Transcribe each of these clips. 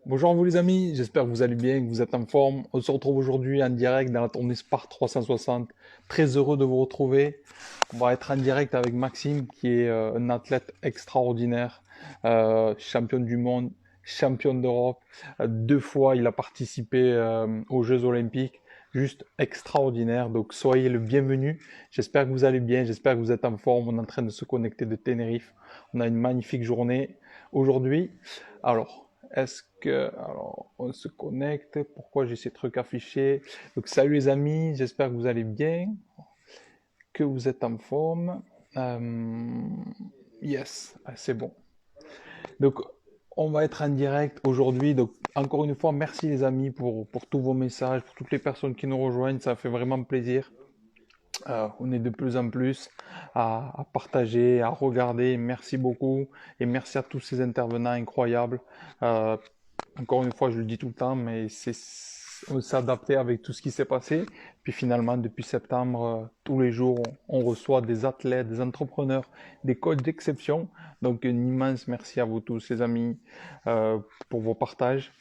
Bonjour à vous les amis, j'espère que vous allez bien, que vous êtes en forme. On se retrouve aujourd'hui en direct dans la tournée Spar 360. Très heureux de vous retrouver. On va être en direct avec Maxime qui est un athlète extraordinaire, champion du monde, champion d'Europe. Deux fois il a participé aux Jeux Olympiques. Juste extraordinaire. Donc soyez le bienvenu. J'espère que vous allez bien, j'espère que vous êtes en forme. On est en train de se connecter de Tenerife. On a une magnifique journée aujourd'hui. Alors, alors, on se connecte. Pourquoi j'ai ces trucs affichés? Donc, salut les amis, j'espère que vous allez bien, que vous êtes en forme. Euh, yes, c'est bon. Donc, on va être en direct aujourd'hui. Donc, encore une fois, merci les amis pour tous vos messages, pour toutes les personnes qui nous rejoignent. Ça fait vraiment plaisir. On est de plus en plus à partager, à regarder. Merci beaucoup. Et merci à tous ces intervenants incroyables. Euh, Encore une fois, je le dis tout le temps, mais on s'est adapté avec tout ce qui s'est passé. Puis finalement, depuis septembre, tous les jours, on reçoit des athlètes, des entrepreneurs, des coachs d'exception. Donc, un immense merci à vous tous, les amis, pour vos partages.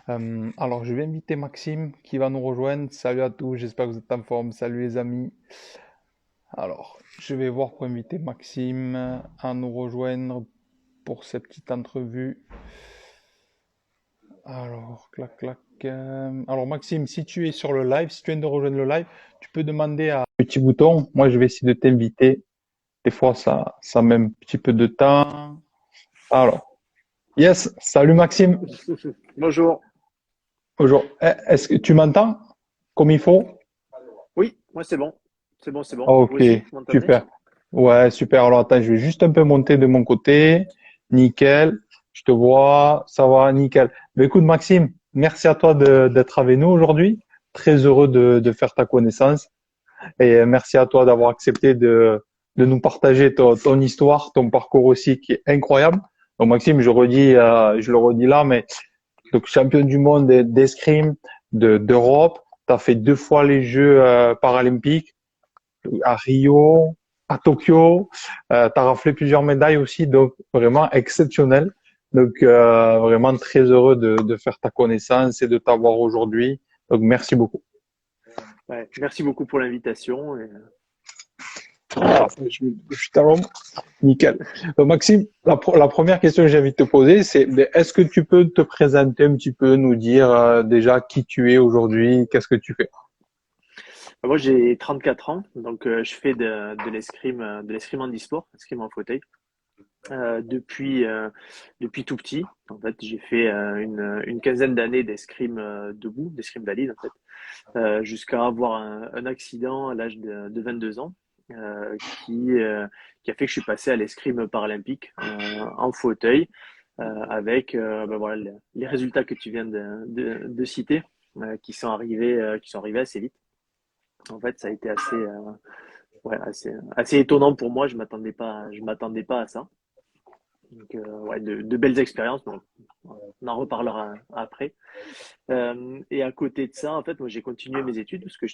Alors, je vais inviter Maxime qui va nous rejoindre. Salut à tous, j'espère que vous êtes en forme. Salut les amis. Alors, je vais voir pour inviter Maxime à nous rejoindre pour cette petite entrevue. Alors, clac, clac. Alors, Maxime, si tu es sur le live, si tu viens de rejoindre le live, tu peux demander à petit bouton. Moi, je vais essayer de t'inviter. Des fois, ça met un petit peu de temps. Alors, yes, salut Maxime. Bonjour. Bonjour. Est-ce que tu m'entends comme il faut? Oui, moi c'est bon. C'est bon, c'est bon. Vous Ok, aussi, vous m'entendez? super. Ouais, super. Alors, attends, je vais juste un peu monter de mon côté. Nickel. Je te vois. Ça va, nickel. Mais écoute, Maxime, merci à toi d'être avec nous aujourd'hui. Très heureux de faire ta connaissance. Et merci à toi d'avoir accepté de nous partager ton histoire, ton parcours aussi qui est incroyable. Donc Maxime, je le redis là, mais donc champion du monde d'escrime d'Europe, tu as fait deux fois les Jeux paralympiques à Rio, à Tokyo, tu as raflé plusieurs médailles aussi, donc vraiment exceptionnel. Donc vraiment très heureux de faire ta connaissance et de t'avoir aujourd'hui. Donc merci beaucoup. Ouais, merci beaucoup pour l'invitation. Parfait, je t'arrête. Nickel. Maxime, la première question que j'ai envie de te poser, c'est est-ce que tu peux te présenter un petit peu, nous dire déjà qui tu es aujourd'hui, qu'est-ce que tu fais? Moi j'ai 34 ans, donc je fais de l'escrime handisport, escrime en fauteuil, depuis tout petit. En fait, j'ai fait une quinzaine d'années d'escrime debout, d'escrime valide en fait, jusqu'à avoir un accident à l'âge de 22 ans. Qui a fait que je suis passé à l'escrime paralympique en fauteuil avec ben voilà, les résultats que tu viens de citer qui sont arrivés assez vite. En fait, ça a été assez étonnant pour moi. Je m'attendais pas à ça. Donc, ouais, de belles expériences. Bon, on en reparlera après. Et à côté de ça, en fait, moi, j'ai continué mes études parce que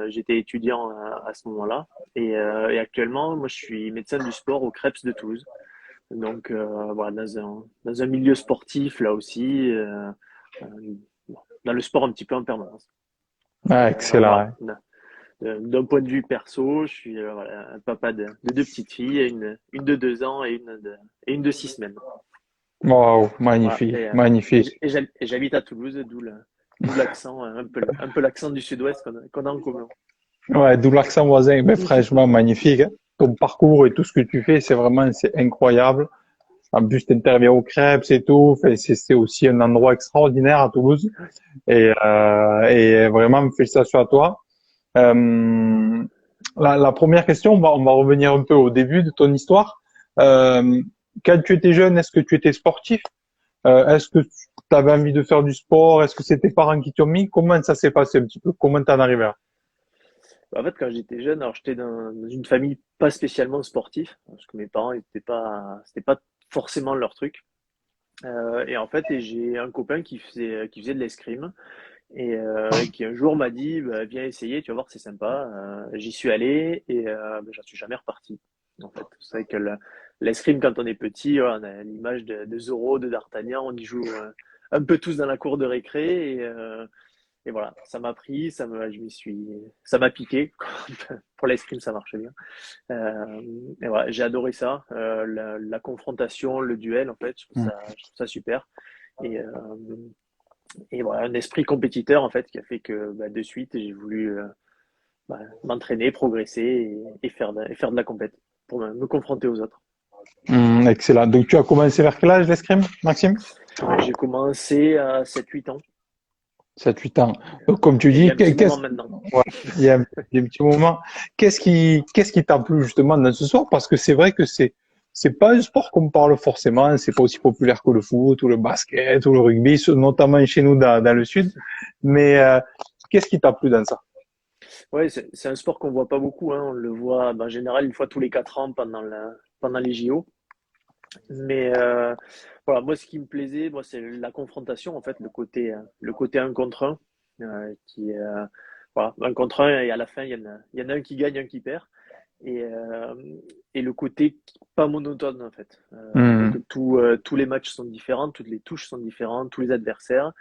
j'étais étudiant à ce moment-là. Et actuellement, moi, je suis médecin du sport au CREPS de Toulouse. Donc, voilà, dans un milieu sportif, là aussi, euh, bon, dans le sport un petit peu en permanence. Ah, Donc, excellent. voilà, Ouais. d'un point de vue perso, je suis voilà, un papa de deux petites filles, une de 2 ans et une de 6 semaines. Wow, Voilà. magnifique, magnifique. Et j'habite à Toulouse, d'où l'accent, un peu l'accent du sud-ouest qu'on a en commun. Ouais, d'où l'accent voisin, mais franchement magnifique, hein. Ton parcours et tout ce que tu fais, c'est incroyable. En plus, tu interviens au Crêpes et tout. Fait, c'est aussi un endroit extraordinaire à Toulouse. Et vraiment, félicitations à toi. Euh, la première question, on va revenir un peu au début de ton histoire. Euh, Quand tu étais jeune, est-ce que tu étais sportif? Est-ce que tu avais envie de faire du sport? Est-ce que c'est tes parents qui t'ont mis? Comment ça s'est passé un petit peu? Comment t'en es arrivé là? En fait, quand j'étais jeune, alors j'étais dans une famille pas spécialement sportive, parce que mes parents c'était pas forcément leur truc. Et en fait, j'ai un copain qui faisait de l'escrime et qui un jour m'a dit, bah, viens essayer, tu vas voir, c'est sympa. J'y suis allé et bah, j'en suis jamais reparti. En fait, c'est vrai que l'escrime, quand on est petit, voilà, on a l'image de Zorro, de D'Artagnan, on y joue un peu tous dans la cour de récré et voilà, ça m'a pris, ça m'a piqué. Pour l'escrime, ça marche bien. Et voilà, j'ai adoré ça, la confrontation, le duel, en fait, je trouve ça super. Et, euh, et voilà, un esprit compétiteur, en fait, qui a fait que bah, de suite, j'ai voulu bah, m'entraîner, progresser et faire de la compète pour me confronter aux autres. Excellent. Donc, tu as commencé vers quel âge l'escrime, Maxime? Ouais, j'ai commencé à 7-8 ans, 7 8 ans. Donc, comme tu et il y a dis, un petit moment maintenant. ouais, il y a un petit moment. Qu'est-ce qui t'a plu justement dans ce sport? Parce que c'est vrai que c'est pas un sport qu'on parle forcément. C'est pas aussi populaire que le foot ou le basket ou le rugby, notamment chez nous dans le sud. Mais qu'est-ce qui t'a plu dans ça? Ouais, c'est un sport qu'on voit pas beaucoup, hein. On le voit ben, en général une fois tous les 4 ans pendant les JO. Mais voilà, moi, ce qui me plaisait, moi, c'est la confrontation, en fait, le côté un contre un, voilà, un contre un, et à la fin, il y en a un qui gagne, un qui perd. Et, euh, et le côté pas monotone, en fait. Donc, Hmm. tous les matchs sont différents, toutes les touches sont différentes, tous les adversaires.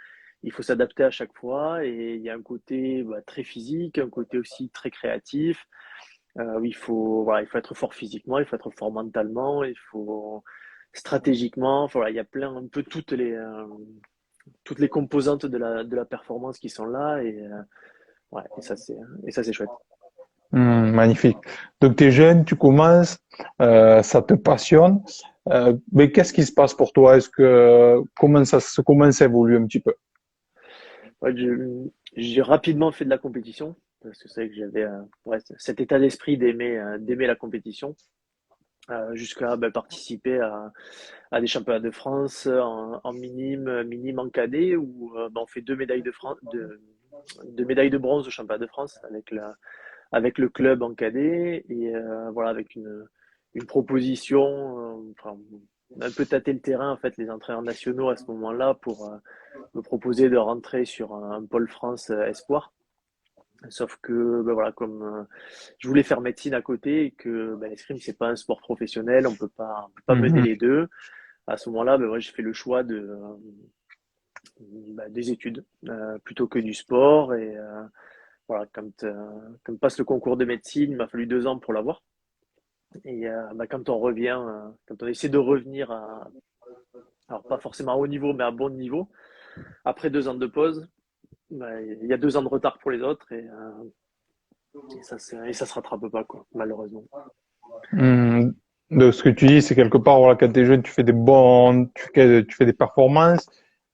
Il faut s'adapter à chaque fois. Et il y a un côté bah, très physique, un côté aussi très créatif. Où voilà, il faut être fort physiquement, il faut être fort mentalement, il faut stratégiquement. Enfin, voilà, il y a plein, un peu toutes les composantes de la performance qui sont là. Ouais, et ça, c'est chouette. Magnifique. Donc, tu es jeune, tu commences, ça te passionne. Mais qu'est-ce qui se passe pour toi? Comment ça évolue un petit peu? Ouais, j'ai rapidement fait de la compétition parce que c'est vrai que j'avais ouais, cet état d'esprit d'aimer la compétition jusqu'à ben, participer à des championnats de France en minime en cadet où ben, on fait deux médailles de bronze au championnat de France avec le club en cadet et voilà avec une proposition enfin, un peu tâter le terrain en fait les entraîneurs nationaux à ce moment-là pour me proposer de rentrer sur un pôle France espoir. Sauf que ben voilà, comme je voulais faire médecine à côté et que ben, l'escrime c'est pas un sport professionnel, on peut pas mener Mhm. les deux. À ce moment-là, ben, moi j'ai fait le choix ben, des études plutôt que du sport et voilà, quand passe le concours de médecine, il m'a fallu 2 ans pour l'avoir. Et ben, quand on revient, quand on essaie de revenir alors pas forcément à haut niveau, mais à bon niveau, après 2 ans de pause, ben, il y a 2 ans de retard pour les autres et ça se rattrape pas, quoi, malheureusement. Hmm. De ce que tu dis, c'est quelque part, voilà, quand tu es jeune, tu fais des performances.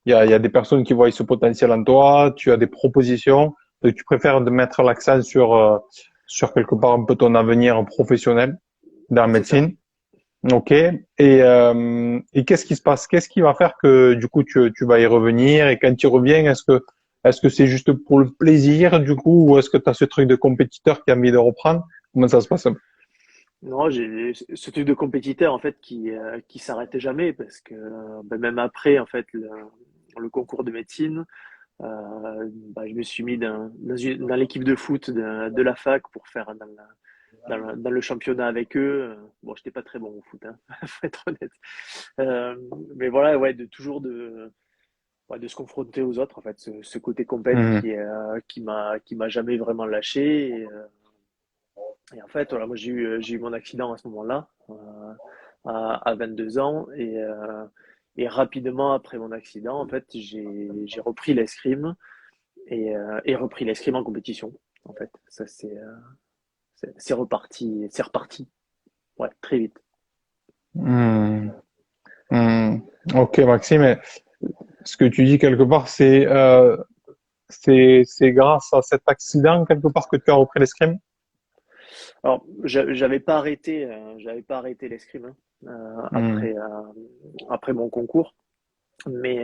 Il y a des personnes qui voient ce potentiel en toi, tu as des propositions. Donc, tu préfères de mettre l'accent sur quelque part un peu ton avenir professionnel dans la C'est ça. médecine. Ok. Et qu'est-ce qui se passe? Qu'est-ce qui va faire que du coup tu vas y revenir? Et quand tu y reviens, est-ce que c'est juste pour le plaisir du coup, ou est-ce que tu as ce truc de compétiteur qui a envie de reprendre? Comment ça se passe? Non, j'ai ce truc de compétiteur en fait qui s'arrête jamais parce que ben, même après en fait le concours de médecine, ben, je me suis mis dans l'équipe de foot de la fac pour faire dans le championnat avec eux. Bon, j'étais pas très bon au foot, hein, faut être honnête. Mais voilà, ouais, ouais, de se confronter aux autres en fait, ce côté compète Mhm. qui m'a jamais vraiment lâché. Et en fait, voilà, moi j'ai eu mon accident à ce moment-là, à 22 ans, et rapidement après mon accident, en fait, j'ai repris l'escrime et repris l'escrime en compétition. En fait, ça c'est reparti, ouais, très vite. Mhm. Mhm. Ok, Maxime, mais ce que tu dis quelque part, c'est grâce à cet accident quelque part que tu as repris l'escrime? Alors, j'avais pas arrêté l'escrime hein, Mhm. après mon concours. Mais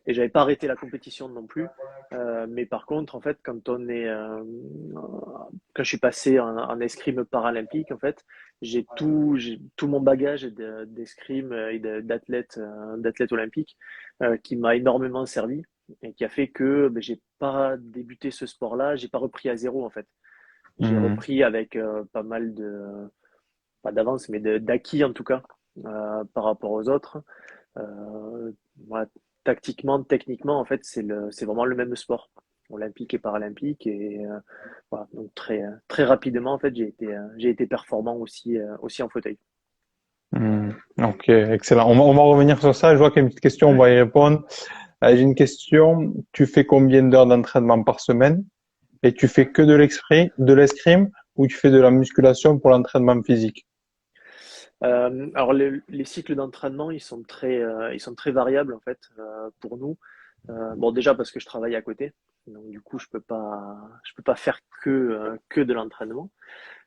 et j'avais pas arrêté la compétition non plus. Mais par contre, en fait, quand je suis passé en escrime paralympique, en fait, j'ai tout mon bagage d'escrime et d'athlète olympique qui m'a énormément servi et qui a fait que ben, j'ai pas débuté ce sport-là, j'ai pas repris à zéro en fait. J'ai Mhm. repris avec pas mal pas d'avance, mais d'acquis en tout cas par rapport aux autres. Euh, ouais, tactiquement, techniquement, en fait, c'est vraiment le même sport, olympique et paralympique. Et voilà, donc très rapidement, en fait, j'ai été performant aussi, aussi en fauteuil. Hmm. Ok, excellent. On va revenir sur ça. Je vois qu'il y a une petite question, on Ouais. va y répondre. J'ai une question. Tu fais combien d'heures d'entraînement par semaine? Et tu fais que de l'escrime ou tu fais de la musculation pour l'entraînement physique? Alors les cycles d'entraînement, ils sont très variables en fait pour nous. Bon, déjà parce que je travaille à côté, donc du coup je peux pas faire que de l'entraînement.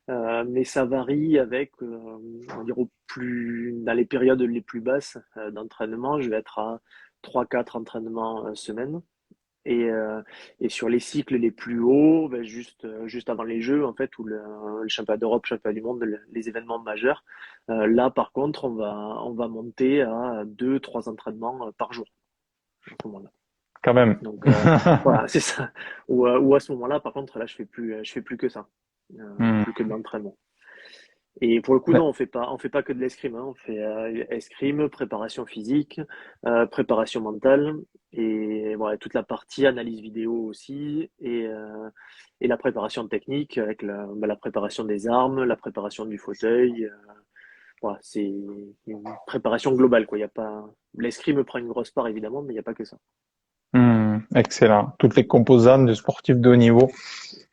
Mais ça varie avec, on va dire dans les périodes les plus basses d'entraînement, je vais être à 3-4 entraînements semaine. Et, euh, et sur les cycles les plus hauts, ben juste avant les Jeux, en fait, ou le championnat d'Europe, championnat du monde, les événements majeurs, là, par contre, on va monter à 2-3 entraînements par jour, à ce moment-là. Quand même. Donc, voilà, c'est ça. Ou à ce moment-là, par contre, là, je fais plus que ça, Hmm. plus que de l'entraînement. Et pour le coup, Mais- non, on fait pas que de l'escrime, hein. On fait escrime, préparation physique, préparation mentale et voilà, toute la partie analyse vidéo aussi et la préparation technique avec la préparation des armes, la préparation du fauteuil. Voilà, c'est une préparation globale, quoi. Il y a pas, l'escrime prend une grosse part évidemment, mais il n'y a pas que ça. Excellent. Toutes les composantes de sportifs de haut niveau.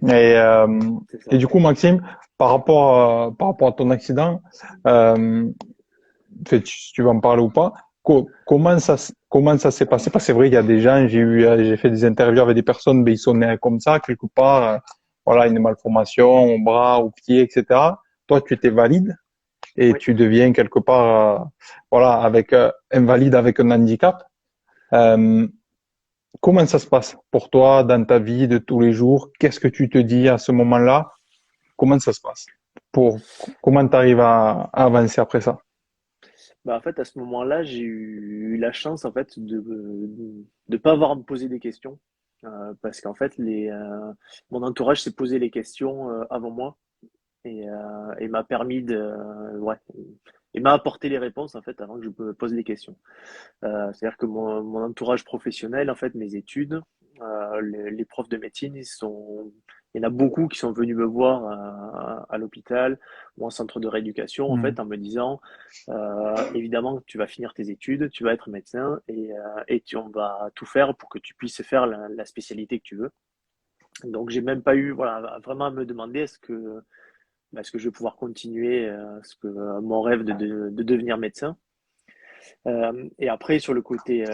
Et, euh, C'est et ça. du coup, Maxime, par rapport à ton accident, si tu vas en parler ou pas, comment ça s'est passé? Parce que c'est vrai qu'il y a des gens, j'ai fait des interviews avec des personnes, mais ils sont nés comme ça, quelque part, voilà, une malformation au bras, au pied, etc. Toi, tu étais valide et Oui. tu deviens quelque part, voilà, invalide avec un handicap. Euh, Comment ça se passe pour toi dans ta vie de tous les jours? Qu'est-ce que tu te dis à ce moment-là? Comment ça se passe? Comment tu arrives à avancer après ça? Bah, en fait, à ce moment-là, j'ai eu la chance en fait de pas avoir à me poser des questions parce qu'en fait, mon entourage s'est posé les questions avant moi et m'a permis ouais, et m'a apporté les réponses en fait avant que je me pose les questions. C'est-à-dire que mon entourage professionnel, en fait, mes études, les profs de médecine, il y en a beaucoup qui sont venus me voir à l'hôpital ou en centre de rééducation, en Hmm. fait, en me disant, évidemment, tu vas finir tes études, tu vas être médecin on va tout faire pour que tu puisses faire la spécialité que tu veux. Donc, j'ai même pas eu, voilà, vraiment à me demander est-ce que je vais pouvoir continuer, mon rêve de devenir médecin. Et après, sur le côté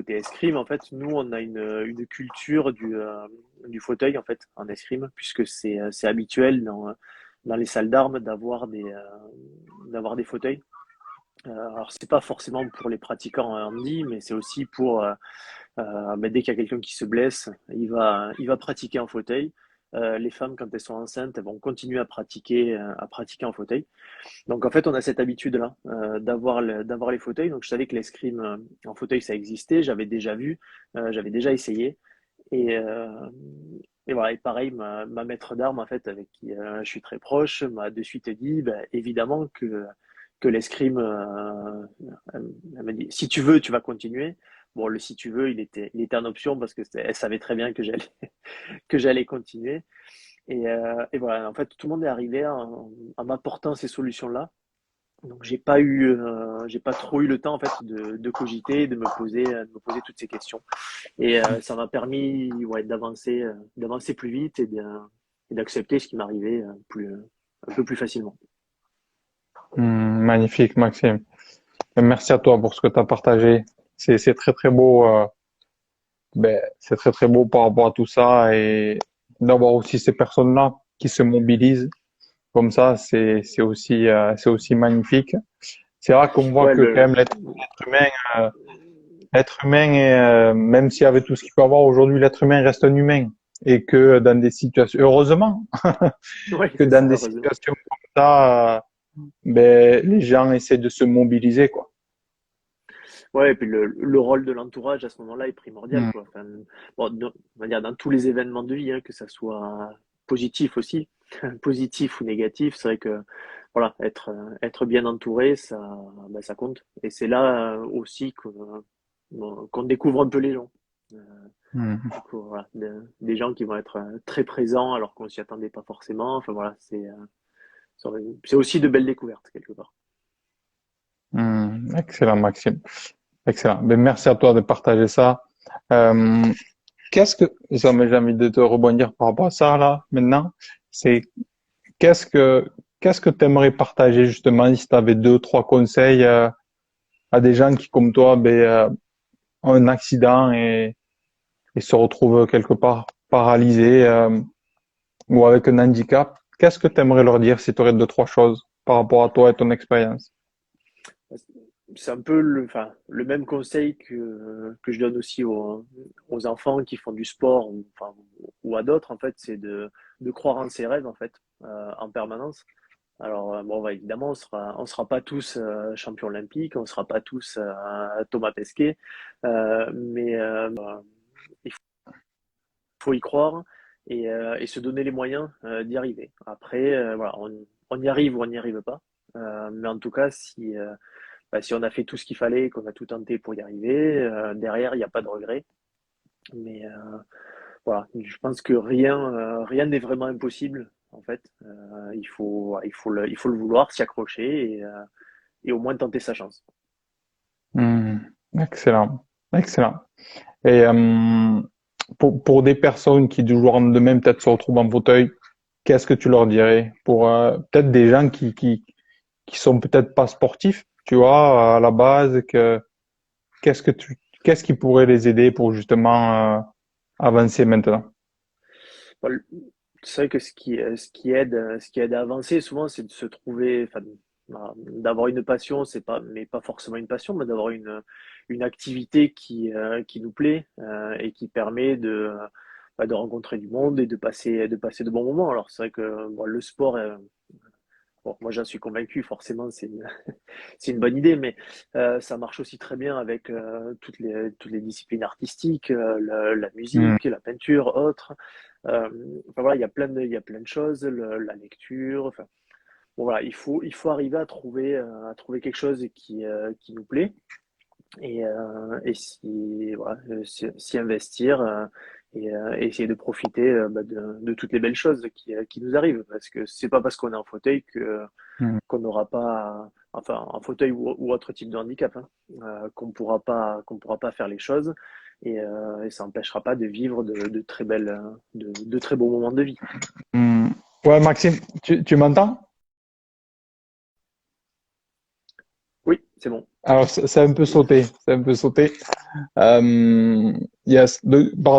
escrime, en fait, nous, on a une culture du fauteuil, en fait, en escrime, puisque c'est habituel dans les salles d'armes d'avoir des fauteuils. Alors, c'est pas forcément pour les pratiquants en handi, mais c'est aussi pour, mais dès qu'il y a quelqu'un qui se blesse, il va pratiquer en fauteuil. Les femmes, quand elles sont enceintes, elles vont continuer à pratiquer en fauteuil. Donc en fait, on a cette habitude-là d'avoir les fauteuils. Donc je savais que l'escrime en fauteuil, ça existait, j'avais déjà vu, j'avais déjà essayé. Et, euh, et voilà, et pareil, ma maître d'armes, en fait, avec qui je suis très proche, m'a de suite dit, bah, évidemment que l'escrime, elle m'a dit, si tu veux, tu vas continuer. Bon, le si tu veux, il était en option parce que elle savait très bien que que j'allais continuer. Et voilà, en fait, tout le monde est arrivé en m'apportant ces solutions-là. Donc j'ai pas trop eu le temps en fait de cogiter, de me poser toutes ces questions. Et ça m'a permis ouais, d'avancer plus vite et d'accepter ce qui m'arrivait un peu plus facilement. Magnifique, Maxime. Merci à toi pour ce que tu as partagé. C'est très très beau. C'est très très beau par rapport à tout ça et d'avoir aussi ces personnes-là qui se mobilisent comme ça, c'est aussi magnifique. C'est rare qu'on voit Ouais, que quand même l'être humain, l'être humain est, même s'il y avait tout ce qu'il peut avoir aujourd'hui, l'être humain reste un humain et que dans des situations, heureusement, ouais, que c'est dans ça, des heureusement. situations comme ça, les gens essaient de se mobiliser, quoi. Ouais, et puis le rôle de l'entourage à ce moment-là est primordial, Mm. quoi. Enfin, bon, on va dire dans tous les événements de vie, hein, que ça soit positif aussi, positif ou négatif, c'est vrai que voilà, être bien entouré, ça compte. Et c'est là aussi que qu'on découvre un peu les gens. Euh, Mhm. du coup, voilà, des gens qui vont être très présents alors qu'on s'y attendait pas forcément. Enfin voilà, c'est aussi de belles découvertes quelque part. Excellent, Maxime. Excellent. Ben, merci à toi de partager ça. Euh, qu'est-ce que, j'ai envie de te rebondir par rapport à ça, là, maintenant. C'est, qu'est-ce que, qu'est-ce que tu aimerais partager, justement, si tu avais deux, trois conseils, à des gens qui, comme toi, ont un accident et se retrouvent quelque part paralysés, ou avec un handicap. Qu'est-ce que tu aimerais leur dire si tu aurais deux, trois choses par rapport à toi et ton expérience? C'est un peu le même conseil que je donne aussi aux enfants qui font du sport ou à d'autres, en fait, c'est de croire en ses rêves, en fait, en permanence. Alors, bon, bah, évidemment, on sera pas tous champions olympiques, on sera pas tous Thomas Pesquet, mais il faut y croire et se donner les moyens d'y arriver. Après, voilà, on y arrive ou on n'y arrive pas. Mais en tout cas, si on a fait tout ce qu'il fallait, qu'on a tout tenté pour y arriver, derrière, il n'y a pas de regret. Mais voilà, je pense que rien n'est vraiment impossible, en fait. Il faut le vouloir, s'y accrocher et au moins tenter sa chance. Hmm, excellent, excellent. Et pour des personnes qui du jour au lendemain peut-être se retrouvent en fauteuil, qu'est-ce que tu leur dirais? Pour peut-être des gens qui sont peut-être pas sportifs, tu vois, à la base, qu'est-ce qui pourrait les aider pour justement avancer maintenant? Bon, c'est vrai que ce qui aide à avancer souvent, c'est de se trouver, enfin, d'avoir une passion, mais pas forcément une passion, mais d'avoir une activité qui nous plaît et qui permet de rencontrer du monde et de passer de bons moments. Alors c'est vrai que bon, le sport, bon, moi j'en suis convaincu, forcément c'est une bonne idée, mais ça marche aussi très bien avec toutes les disciplines artistiques, la Hmm, musique, la peinture, autres. Enfin voilà, il y a plein de choses, la lecture. Enfin, bon, voilà, il faut arriver à trouver quelque chose qui nous plaît et voilà, s'y investir et essayer de profiter de toutes les belles choses qui nous arrivent. Parce que c'est pas parce qu'on est en fauteuil hmm, qu'on n'aura pas, enfin, un fauteuil ou autre type de handicap, hein, qu'on pourra pas faire les choses et ça n'empêchera pas de vivre de très belles, de très beaux moments de vie. hmm. Ouais, Maxime, tu m'entends? Oui, c'est bon. Alors, c'est un peu sauté, c'est un peu sauté. Yes,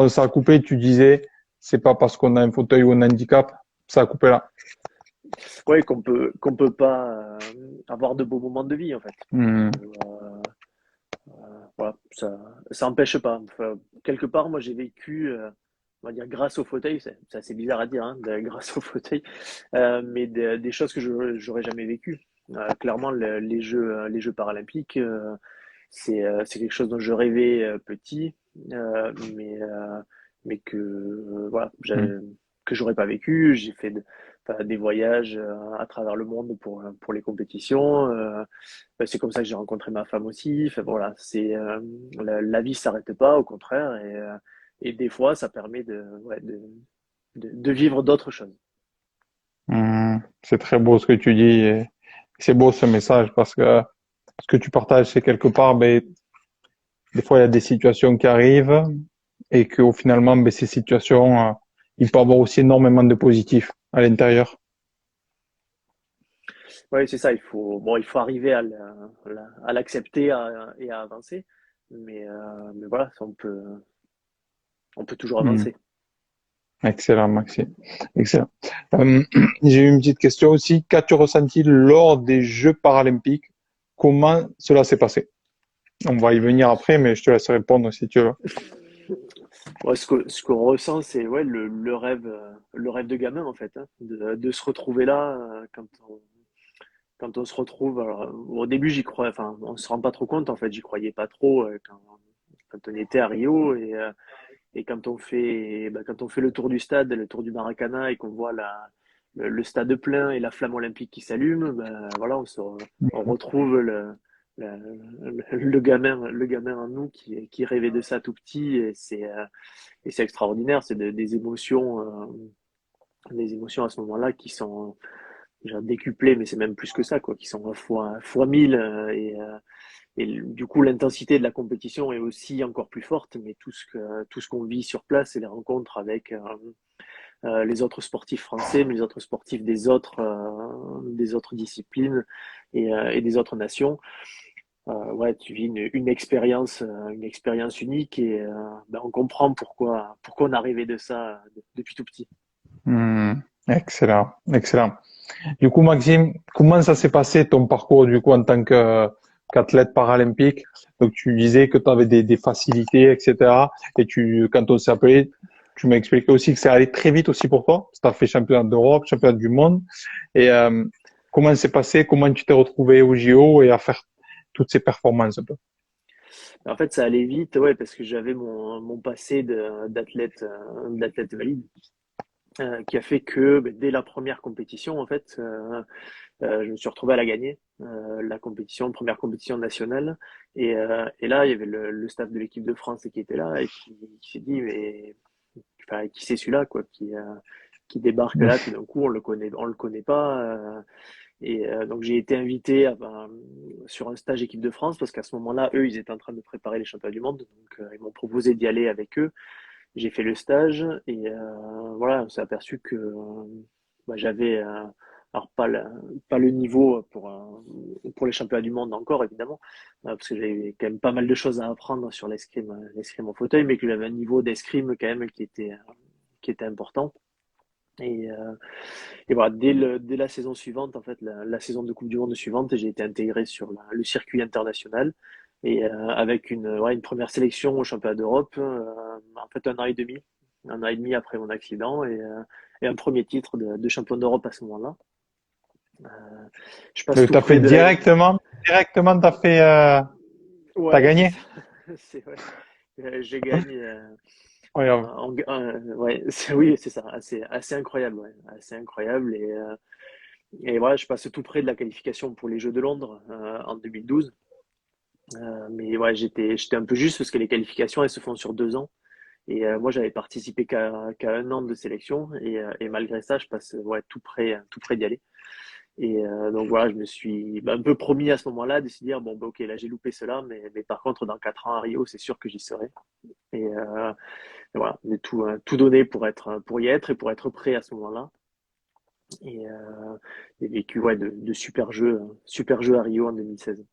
ça a coupé, tu disais, c'est pas parce qu'on a un fauteuil ou un handicap, ça a coupé là. Oui, qu'on peut pas avoir de beaux moments de vie en fait. Hmm, Voilà, ça n'empêche pas. Enfin, quelque part, moi j'ai vécu, on va dire grâce au fauteuil, c'est assez bizarre à dire, hein, grâce au fauteuil, mais des choses que je j'aurais jamais vécues. Clairement, les Jeux paralympiques, c'est quelque chose dont je rêvais petit, mais que voilà, hmm, que j'aurais pas vécu. J'ai fait enfin, des voyages à travers le monde pour les compétitions. C'est comme ça que j'ai rencontré ma femme aussi. Enfin, voilà, la vie s'arrête pas, au contraire, et des fois, ça permet ouais, de vivre d'autres choses. hmm. C'est très beau ce que tu dis. Et c'est beau ce message parce que ce que tu partages, c'est quelque part, des fois, il y a des situations qui arrivent et qu'au finalement, ces situations, il peut y avoir aussi énormément de positifs à l'intérieur. Oui, c'est ça. Il faut arriver à l'accepter et à avancer, mais voilà, on peut toujours Hmm. avancer. Excellent, Maxime. Excellent. Euh, j'ai une petite question aussi. Qu'as-tu ressenti lors des Jeux paralympiques? Comment cela s'est passé? On va y venir après, mais je te laisse répondre si tu veux. Ouais, ce qu'on ressent, c'est ouais, le rêve de gamin, en fait, hein, de se retrouver là quand on se retrouve. Alors, au début, j'y crois, enfin, on se rend pas trop compte, en fait, j'y croyais pas trop quand on était à Rio et quand on fait le tour du stade, le tour du Maracana et qu'on voit le stade plein et la flamme olympique qui s'allume, ben, voilà, on retrouve le gamin en nous qui rêvait de ça tout petit et c'est extraordinaire. C'est des émotions à ce moment-là qui sont déjà décuplées, mais c'est même plus que ça, quoi, qui sont fois 1000 et du coup, l'intensité de la compétition est aussi encore plus forte, mais tout ce qu'on vit sur place, c'est les rencontres avec les autres sportifs français, mais les autres sportifs des autres disciplines et des autres nations. Ouais, tu vis une expérience unique et ben, on comprend pourquoi on est arrivé de ça depuis tout petit. Hmm, excellent, excellent. Du coup, Maxime, comment ça s'est passé ton parcours du coup en tant qu'athlète paralympique? Donc, tu disais que tu avais des facilités, etc. Et quand on s'est appelé, tu m'as expliqué aussi que ça allait très vite aussi pour toi. Tu as fait championnat d'Europe, championnat du monde. Et comment c'est passé? Comment tu t'es retrouvé au JO et à faire toutes ces performances un peu? En fait, ça allait vite, ouais, parce que j'avais mon passé d'athlète valide, qui a fait que ben, dès la première compétition, en fait, je me suis retrouvé à la gagner, la compétition, première compétition nationale. Et là, il y avait le staff de l'équipe de France qui était là et qui s'est dit, mais enfin, qui c'est celui-là, quoi, qui débarque là tout d'un coup, on le connaît pas. Donc j'ai été invité sur un stage équipe de France parce qu'à ce moment-là, eux, ils étaient en train de préparer les championnats du monde. Donc ils m'ont proposé d'y aller avec eux. J'ai fait le stage et voilà, on s'est aperçu que bah, j'avais alors pas le niveau pour les championnats du monde encore évidemment, parce que j'avais quand même pas mal de choses à apprendre sur l'escrime en fauteuil, mais que j'avais un niveau d'escrime quand même qui était important. Et, euh, et voilà, dès la saison suivante, en fait, la saison de Coupe du Monde suivante, j'ai été intégré sur le circuit international et avec une première sélection au championnat d'Europe, en fait un an et demi après mon accident et un premier titre de champion d'Europe à ce moment-là. Euh, je passe Donc, tout tu as fait près de directement, t'as Ouais, c'est gagné? ça. C'est ouais. J'ai gagné. Ouais, Ouais, oui, c'est ça. Assez incroyable, ouais. Assez incroyable et voilà, je passe tout près de la qualification pour les Jeux de Londres en 2012. Mais ouais, j'étais un peu juste parce que les qualifications, elles se font sur 2 ans. Et moi, j'avais participé qu'à un an de sélection. Et malgré ça, je passe ouais, tout près d'y aller. Et donc voilà, je me suis un peu promis à ce moment-là de se dire, bon, bah, ok, là, j'ai loupé cela. Mais par contre, dans 4 ans à Rio, c'est sûr que j'y serai. Et voilà, j'ai tout donné pour y être et pour être prêt à ce moment-là. Et j'ai vécu ouais, super jeux à Rio en 2016.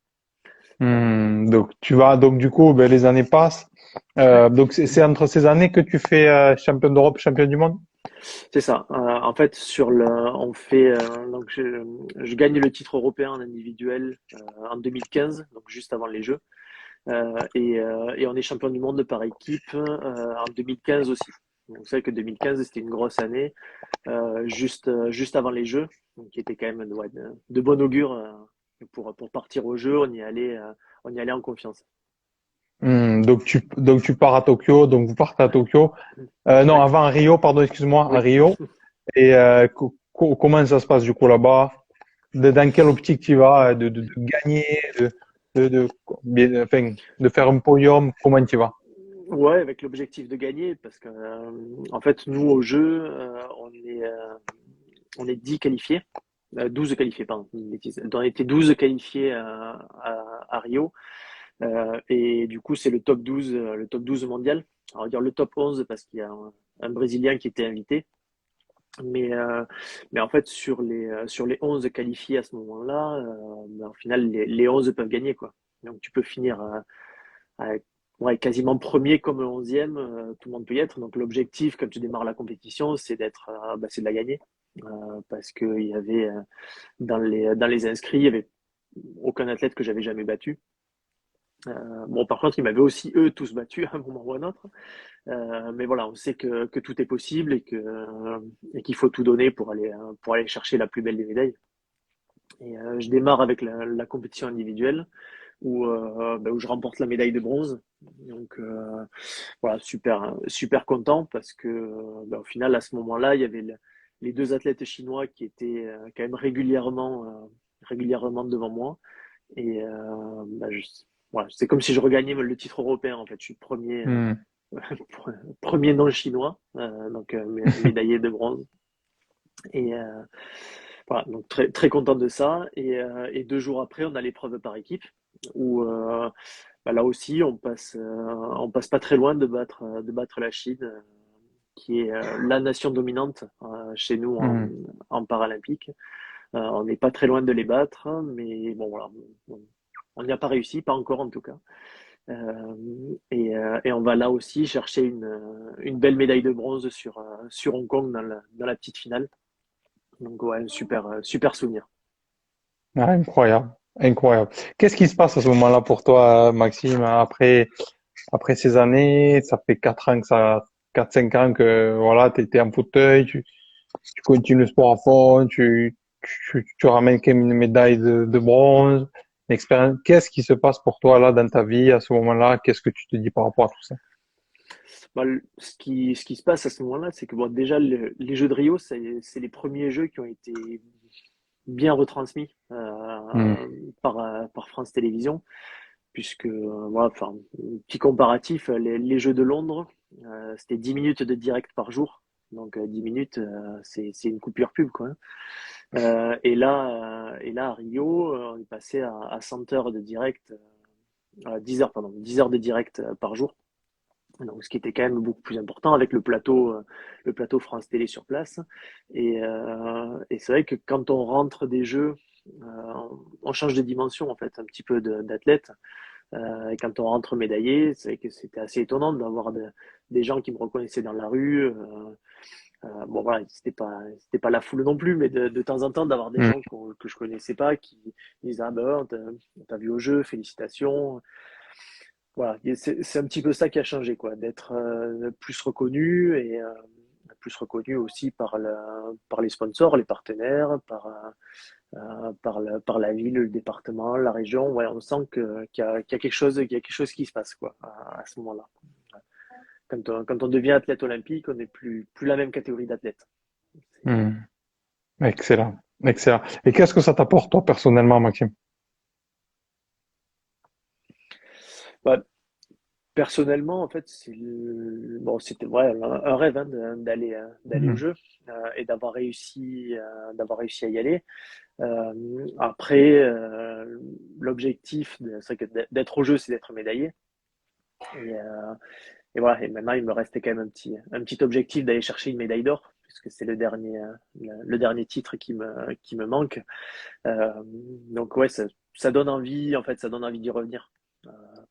Donc donc du coup, ben, les années passent. Ouais. Donc c'est entre ces années que tu fais champion d'Europe, champion du monde? C'est ça. En fait, on fait donc je gagne le titre européen en individuel en 2015, donc juste avant les Jeux, et on est champion du monde par équipe en 2015 aussi. Donc, vous savez que 2015 c'était une grosse année, juste avant les Jeux, donc qui était quand même ouais, de bon augure pour partir aux Jeux. On y allait en confiance. Donc tu pars à Tokyo, donc vous partez à Tokyo. Non, Ouais. avant à Rio, pardon, excuse-moi, à Oui. Rio. Et comment ça se passe du coup là-bas? Dans quelle optique tu vas? De gagner, de, enfin, de faire un podium, comment tu vas? Ouais, avec l'objectif de gagner, parce que en fait, nous au jeu, on est 10 qualifiés, 12 qualifiés, pardon, une bêtise. On était 12 qualifiés à Rio, et du coup, c'est le top 12 mondial. Alors, on va dire le top 11 parce qu'il y a un Brésilien qui était invité, mais, euh, mais en fait, sur les 11 qualifiés à ce moment-là, ben, au final, les 11 peuvent gagner, quoi. Donc, tu peux finir avec ouais, quasiment premier comme 11e, tout le monde peut y être. Donc l'objectif, quand tu démarres la compétition, c'est de la gagner. Parce qu'il y avait dans les inscrits, il y avait aucun athlète que j'avais jamais battu. Bon, par contre, ils m'avaient aussi eux tous battus à un moment ou à un autre. Mais voilà, on sait que tout est possible et qu'il faut tout donner pour aller chercher la plus belle des médailles. Et je démarre avec la compétition individuelle où je remporte la médaille de bronze. Donc voilà, super content parce que au final, à ce moment-là, il y avait les deux athlètes chinois qui étaient quand même régulièrement devant moi. Et voilà, c'est comme si je regagnais le titre européen en fait. Je suis premier, Hmm. premier non chinois, donc médaillé de bronze. Et voilà, donc très très content de ça. Et 2 jours après, on a l'épreuve par équipe où là aussi on passe pas très loin de battre la Chine, qui est la nation dominante chez nous Hmm. en paralympique. On n'est pas très loin de les battre, mais bon voilà, on n'y a pas réussi, pas encore en tout cas. Et on va là aussi chercher une belle médaille de bronze sur Hong Kong dans la petite finale. Donc ouais, super souvenir. Ah, incroyable, incroyable. Qu'est-ce qui se passe à ce moment-là pour toi, Maxime, après ces années? Ça fait 4 ans que ça, 4, 5 ans que voilà, t'étais en fauteuil, tu continues le sport à fond, tu ramènes quand même une médaille de bronze, l'expérience. Qu'est-ce qui se passe pour toi là dans ta vie à ce moment-là? Qu'est-ce que tu te dis par rapport à tout ça? Ce qui se passe à ce moment-là, c'est que bon, déjà les Jeux de Rio, c'est les premiers jeux qui ont été bien retransmis Hmm. par France Télévisions, puisque voilà, enfin, petit comparatif, les Jeux de Londres, c'était 10 minutes de direct par jour. Donc 10 minutes, c'est une coupure pub, quoi, hein. Et là, à Rio, on est passé à 100 heures de direct, 10 heures, pardon, 10 heures de direct par jour. Donc, ce qui était quand même beaucoup plus important avec le plateau France Télé sur place. Et c'est vrai que quand on rentre des jeux, on change de dimension en fait, un petit peu d'athlète. Et quand on rentre médaillé, c'est vrai que c'était assez étonnant d'avoir des gens qui me reconnaissaient dans la rue. Bon voilà, c'était pas la foule non plus, mais de temps en temps d'avoir des Hmm. gens que je connaissais pas qui disent ah ben on t'a vu au jeu, félicitations. Voilà, c'est un petit peu ça qui a changé, quoi, d'être plus reconnu et plus reconnu aussi par les sponsors, les partenaires, par la ville, le département, la région. Ouais, on sent qu'il y a quelque chose qui se passe, quoi, à ce moment-là. Quand on devient athlète olympique, on n'est plus la même catégorie d'athlète. C'est- Hmm. Excellent, excellent. Et qu'est-ce que ça t'apporte toi personnellement, Maxime? Bah, personnellement, en fait, bon, c'était ouais, un rêve hein, d'aller au Hmm. jeu et d'avoir réussi à y aller. Après, l'objectif, c'est vrai que d'être au jeu, c'est d'être médaillé. Et, euh, et voilà. Et maintenant, il me restait quand même un petit objectif d'aller chercher une médaille d'or, puisque c'est le dernier titre qui me manque. Euh, donc ouais, ça donne envie. En fait, ça donne envie d'y revenir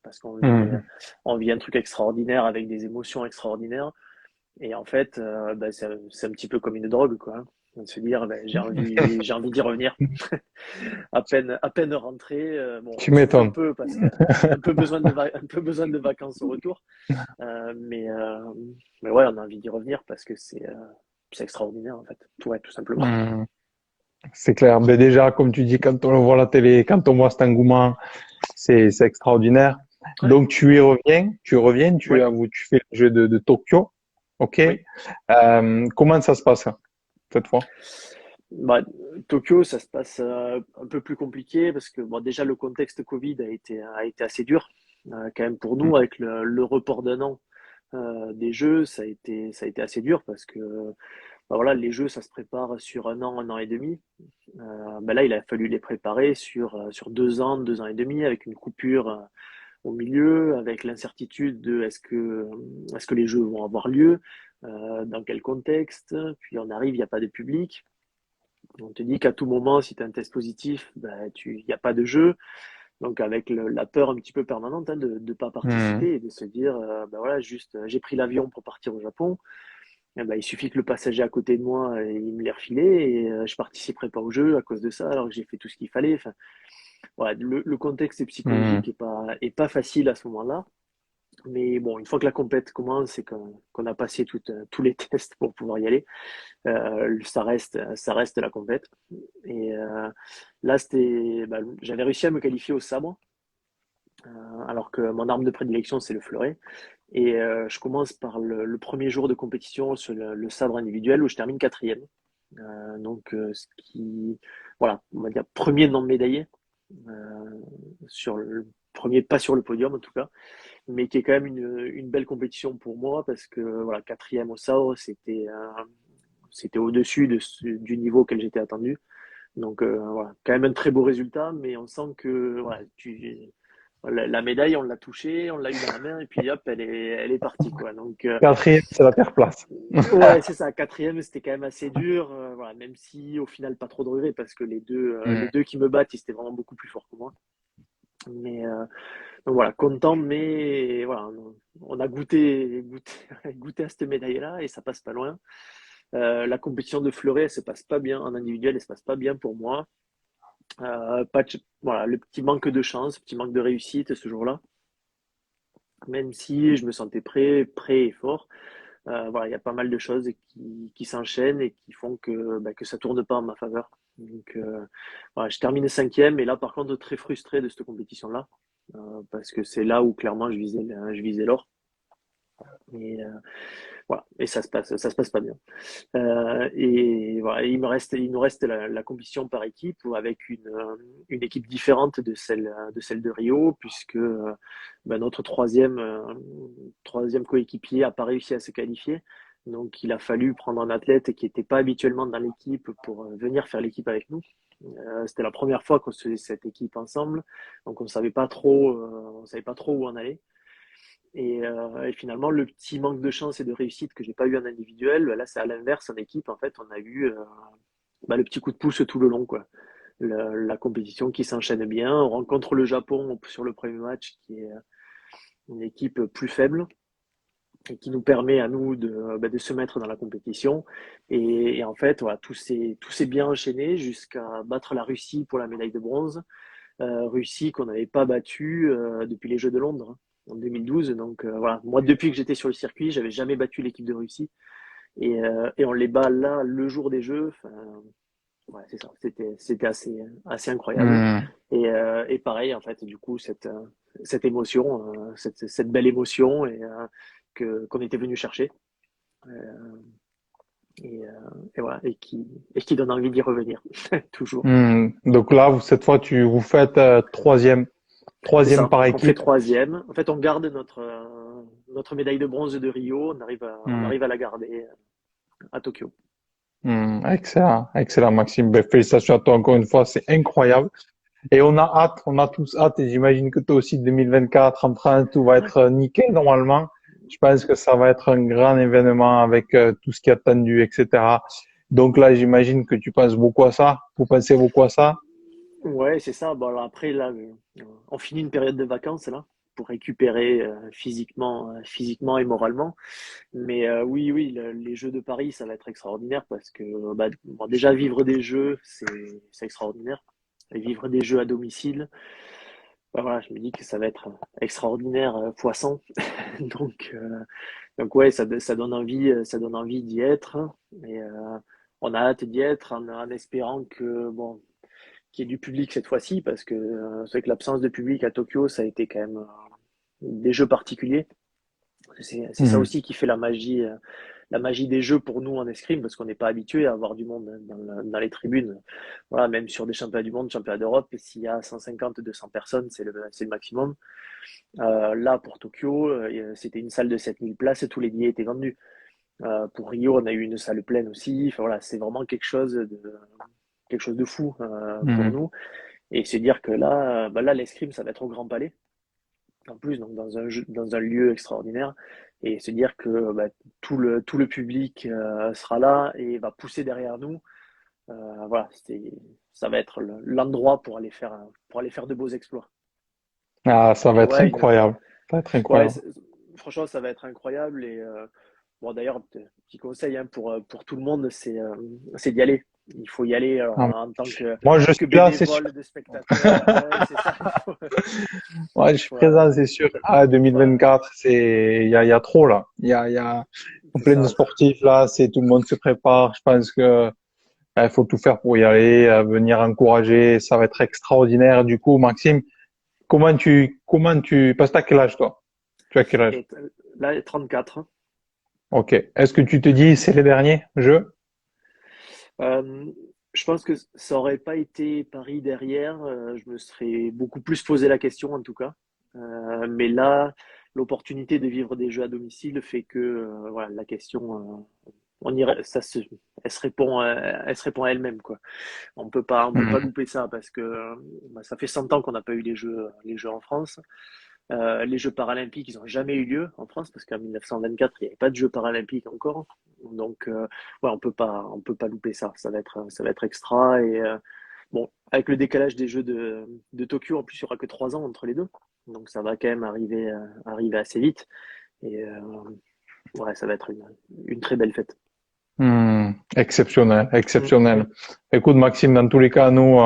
parce Hmm. on vit un truc extraordinaire avec des émotions extraordinaires. Et en fait, c'est un petit peu comme une drogue, quoi, hein. De se dire, ben, j'ai envie d'y revenir. À peine rentré, bon, Tu on souffle un m'étonnes. peu parce que un peu besoin de vacances au retour. Euh, mais, euh, mais ouais, on a envie d'y revenir parce que c'est extraordinaire en fait. Ouais, tout simplement. Hmm. C'est clair. Ben déjà, comme tu dis, quand on le voit à la télé, quand on voit cet engouement, c'est extraordinaire. Ouais, Donc tu reviens, ouais, tu fais le jeu de Tokyo. OK. oui. Comment ça se passe cette fois? Bah, Tokyo, ça se passe un peu plus compliqué parce que bon, déjà le contexte Covid a été assez dur quand même pour nous avec le report d'un an des jeux, ça a été assez dur parce que bah, voilà, les jeux ça se prépare sur un an et demi. Bah là, il a fallu les préparer sur 2 ans et demi avec une coupure au milieu, avec l'incertitude de est-ce que les jeux vont avoir lieu, dans quel contexte, puis on arrive, il n'y a pas de public. On te dit qu'à tout moment, si tu as un test positif, ben, il n'y a pas de jeu. Donc avec la peur un petit peu permanente hein, de ne pas Hmm. participer et de se dire, ben voilà, juste j'ai pris l'avion pour partir au Japon. Eh ben, il suffit que le passager à côté de moi, il me l'ait refilé et je participerai pas au jeu à cause de ça alors que j'ai fait tout ce qu'il fallait. Enfin, voilà, le contexte Hmm. psychologique est pas facile à ce moment-là. Mais bon, une fois que la compète commence et qu'on a passé tous les tests pour pouvoir y aller, ça reste la compète. Et là, j'avais réussi à me qualifier au sabre, alors que mon arme de prédilection, c'est le fleuret. Et je commence par le premier jour de compétition sur le sabre individuel où je termine quatrième. Donc, ce qui, voilà, on va dire premier non médaillé. sur le premier, pas sur le podium en tout cas, mais qui est quand même une belle compétition pour moi parce que voilà, quatrième au SAO, c'était au-dessus du niveau auquel j'étais attendu. Donc voilà, quand même un très beau résultat, mais on sent que voilà, la médaille, on l'a touchée, on l'a eu dans la main, et puis hop, elle est partie, quoi. Donc, Quatrième, c'est la pire place. ouais, c'est ça. Quatrième, c'était quand même assez dur, voilà, même si au final, pas trop de regrets, parce que les Hmm. deux qui me battent, ils étaient vraiment beaucoup plus forts que moi. Mais donc voilà, content, mais voilà, on a goûté à cette médaille-là, et ça passe pas loin. La compétition de fleuret, elle se passe pas bien en individuel, elle se passe pas bien pour moi. Voilà, le petit manque de chance, petit manque de réussite ce jour-là, même si je me sentais prêt et fort. Voilà, il y a pas mal de choses qui s'enchaînent et qui font que ça tourne pas en ma faveur. Donc, voilà, je termine cinquième et là, par contre, très frustré de cette compétition-là, parce que c'est là où clairement je visais l'or. Et voilà, et ça se passe pas bien. Et voilà, il nous reste la compétition par équipe ou avec une équipe différente de celle de Rio, puisque notre troisième coéquipier n'a pas réussi à se qualifier. Donc, il a fallu prendre un athlète qui n'était pas habituellement dans l'équipe pour venir faire l'équipe avec nous. C'était la première fois qu'on se faisait cette équipe ensemble, donc on savait pas trop où on allait. Et finalement, le petit manque de chance et de réussite que j'ai pas eu en individuel, là, c'est à l'inverse, en équipe, en fait, on a eu le petit coup de pouce tout le long, quoi. La compétition qui s'enchaîne bien. On rencontre le Japon sur le premier match, qui est une équipe plus faible et qui nous permet à nous de se mettre dans la compétition. Et en fait, voilà, tout s'est bien enchaîné jusqu'à battre la Russie pour la médaille de bronze. Russie qu'on n'avait pas battue depuis les Jeux de Londres, hein, en 2012. Donc voilà, moi depuis que j'étais sur le circuit, j'avais jamais battu l'équipe de Russie et on les bat là le jour des Jeux. Enfin, ouais, c'est ça, c'était assez incroyable. Hmm. Et pareil en fait, du coup cette émotion, cette belle émotion que qu'on était venu chercher. Euh, et voilà, et qui donne envie d'y revenir toujours. Hmm. Donc là, cette fois, vous faites troisième, C'est troisième ça. par Donc on fait équipe. troisième. En fait, on garde notre médaille de bronze de Rio. On arrive à, on Hmm. arrive à la garder à Tokyo. Hmm. Excellent, excellent, Maxime. Ben, félicitations à toi encore une fois, c'est incroyable. Et on a hâte, on a tous hâte, et j'imagine que toi aussi, 2024, en France, tout va Ouais. être nickel normalement. Je pense que ça va être un grand événement avec tout ce qui est attendu, etc. Donc là, j'imagine que tu penses beaucoup à ça. Vous pensez beaucoup à ça? Ouais, c'est ça. Bon, alors après, là, on finit une période de vacances là pour récupérer physiquement et moralement. Mais oui, oui, les Jeux de Paris, ça va être extraordinaire parce que bon, déjà vivre des Jeux, c'est extraordinaire. Et vivre des Jeux à domicile, voilà, je me dis que ça va être extraordinaire fois 100. Donc, Donc ouais, ça donne envie d'y être. Et on a hâte d'y être en espérant que bon, qu'il y ait du public cette fois-ci, parce que c'est vrai que l'absence de public à Tokyo, ça a été quand même des jeux particuliers. C'est ça Mhm. aussi qui fait la magie des jeux pour nous en escrime, parce qu'on n'est pas habitué à avoir du monde dans les tribunes. Voilà, même sur des championnats du monde, championnats d'Europe, s'il y a 150, 200 personnes, c'est le maximum. Là, pour Tokyo, c'était une salle de 7000 places et tous les billets étaient vendus. Pour Rio, on a eu une salle pleine aussi. Enfin, voilà, c'est vraiment quelque chose de fou pour Mhm. nous. Et se dire que là, l'escrime, ça va être au Grand Palais, en plus, donc dans un lieu extraordinaire. Et se dire que tout le public sera là et va pousser derrière nous. Voilà, ça va être l'endroit pour aller faire de beaux exploits. Ah, ça va Et être ouais, incroyable. Ça va être ouais, incroyable. franchement, ça va être incroyable. Et bon, d'ailleurs, petit conseil hein, pour tout le monde, c'est d'y aller. Il faut y aller Ah, en tant que, moi, je que suis là, c'est sûr. bénévole, de spectateur. Ouais, c'est ça. Moi, je Il suis faut, présent, c'est sûr. Ah, faut, euh, 2024, il y a trop là. Il y a c'est plein de ça. sportifs là. Tout le monde se prépare. Je pense que il faut tout faire pour y aller, venir encourager. Ça va être extraordinaire. Du coup, Maxime, parce que t'as quel âge toi? Tu as quel âge? Et là, 34. Ok. Est-ce que tu te dis c'est les derniers jeux? Euh, je pense que ça aurait pas été Paris derrière. Je me serais beaucoup plus posé la question en tout cas. Mais là, l'opportunité de vivre des jeux à domicile fait que voilà, la question, on irait, elle se répond à elle-même quoi. On peut pas Hmm. louper ça parce que bah, ça fait 100 ans qu'on n'a pas eu les jeux en France. Les Jeux paralympiques, ils n'ont jamais eu lieu en France parce qu'en 1924, il n'y avait pas de Jeux paralympiques encore. Donc, ouais, on peut pas louper ça. Ça va être extra. Et bon, avec le décalage des Jeux de Tokyo, en plus, il n'y aura que 3 ans entre les deux. Donc, ça va quand même arriver assez vite. Et ouais, ça va être une très belle fête. Exceptionnel, Mm, exceptionnel. mm. Écoute, Maxime, dans tous les cas, nous,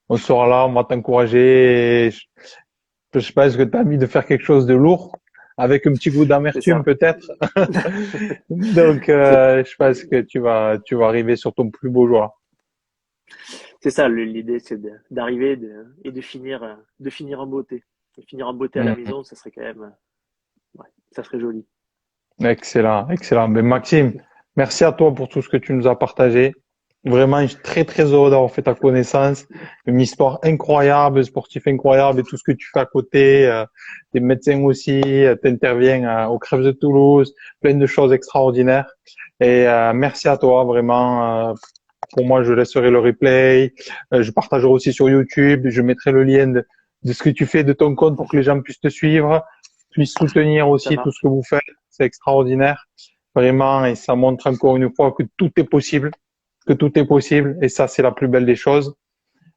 on sera là, on va t'encourager. Et je pense que tu as envie de faire quelque chose de lourd, avec un petit goût C'est d'amertume ça. peut-être. Donc, C'est je pense que tu vas arriver sur ton plus beau jour. c'est ça. L'idée, c'est d'arriver et de finir en beauté. De finir en beauté à la Hmm. maison, ça serait quand même, ouais, ça serait joli. Excellent, excellent. Ben, Maxime, merci à toi pour tout ce que tu nous as partagé. Vraiment, je suis très, très heureux d'avoir fait ta connaissance. Une histoire incroyable, un sportif incroyable et tout ce que tu fais à côté. Des médecins aussi, t'interviens aux Crèves de Toulouse, plein de choses extraordinaires. Et merci à toi, vraiment. Pour moi, je laisserai le replay. Je partagerai aussi sur YouTube. Je mettrai le lien de ce que tu fais de ton compte pour que les gens puissent te suivre, puissent soutenir Ça aussi tout ce marche. que vous faites. C'est extraordinaire, vraiment, et ça montre encore une fois que tout est possible, que tout est possible, et ça, c'est la plus belle des choses.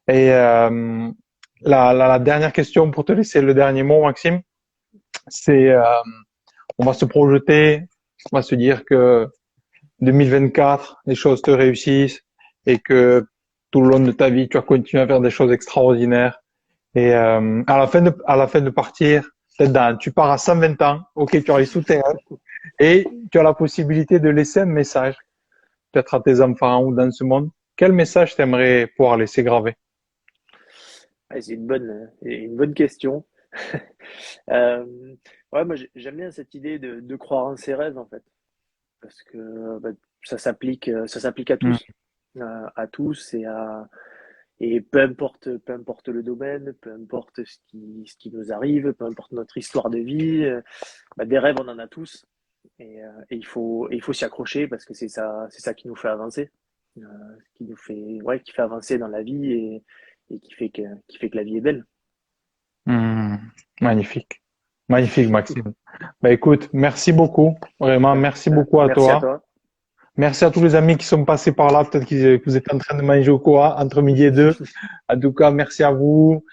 Et la dernière question pour te laisser le dernier mot, Maxime, c'est on va se projeter, on va se dire que 2024, les choses te réussissent et que tout le long de ta vie, tu vas continuer à faire des choses extraordinaires. Et à la fin de partir, peut-être tu pars à 120 ans, ok, tu auras les souterrains, et tu as la possibilité de laisser un message, peut-être à tes enfants ou dans ce monde. Quel message t'aimerais pouvoir laisser graver? Ouais, c'est une bonne question. Euh, ouais, moi j'aime bien cette idée de croire en ses rêves en fait, parce que bah, ça s'applique à tous et peu importe le domaine, peu importe ce qui nous arrive, peu importe notre histoire de vie, bah, des rêves on en a tous et il faut s'y accrocher parce que c'est ça qui nous fait avancer, qui nous fait, ouais, qui fait avancer dans la vie et qui fait que la vie est belle. Hmm, magnifique. Magnifique, Maxime. Bah, écoute, merci beaucoup. Vraiment, merci beaucoup à Merci à toi. toi. Merci à tous les amis qui sont passés par là. Peut-être que vous êtes en train de manger au quoi entre midi et deux. En tout cas, merci à vous.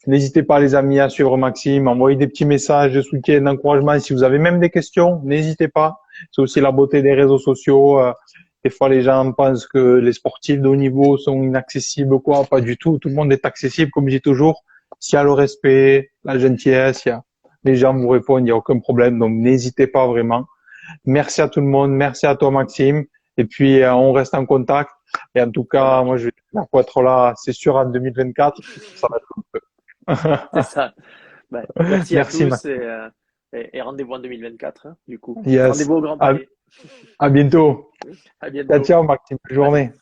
N'hésitez pas, les amis, à suivre Maxime, envoyer des petits messages de soutien, d'encouragement. Si vous avez même des questions, n'hésitez pas. C'est aussi la beauté des réseaux sociaux. Des fois, les gens pensent que les sportifs de haut niveau sont inaccessibles ou quoi. Pas du tout. Tout le monde est accessible, comme je dis toujours. S'il y a le respect, la gentillesse, les gens vous répondent, il n'y a aucun problème. Donc, n'hésitez pas vraiment. Merci à tout le monde. Merci à toi, Maxime. Et puis, on reste en contact. Et en tout Ça cas, moi, marche. je vais être là, c'est sûr, en 2024. Ça va C'est être... ça. Bah, merci à Merci, tous Maxime. et rendez-vous en 2024, hein, du coup. Yes. Rendez-vous au Grand À, Palais. à bientôt. À Ciao, bientôt. ciao, Maxime. Bonne Allez, journée.